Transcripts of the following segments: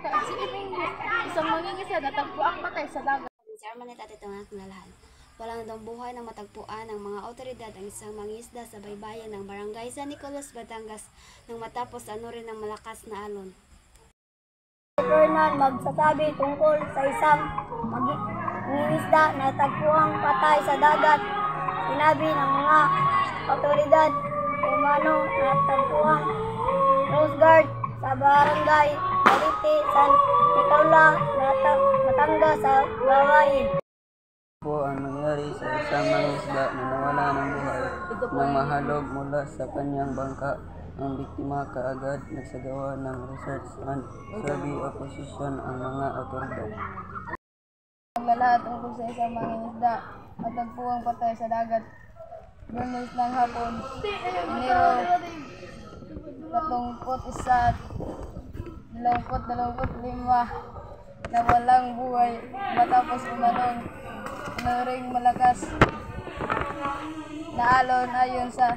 Sige, Minggit. Isang mangingisda natagpo ang patay sa dagat. Si Armanet at ito nga kinalahan. Walang daw buhay na matagpuan ng mga otoridad ang isang mangingisda sa baybayin ng barangay San Nicolas, Batangas nang matapos anurin ng malakas na alon. Fernan magsasabi tungkol sa isang mangingisda na tagpuang patay sa dagat. Sinabi ng mga otoridad umano na tagpuang Rose Guard sa barangay Marite, San Nicolas, Batangas sa babayin. Po ang nangyari sa isang mangisda na nawala ng buhay nang mahalog mula sa kanyang bangka. Ang biktima kaagad nagsagawa ng research and survey operation ang mga otoridad. Naglalahat tungkol sa isang mangingisda at tagpuang patay sa dagat. Lunes ng hapon, Enero 31, 2025 na walang buhay matapos umanong inuring malakas na alon ayon sa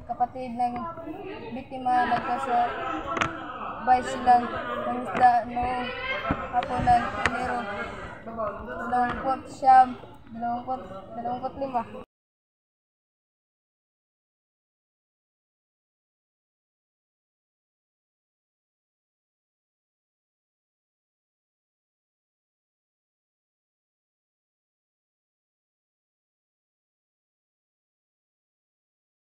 kapatid ng biktima. Nagkasabay silang mangisda noong hapon ng Enero 29, 2025.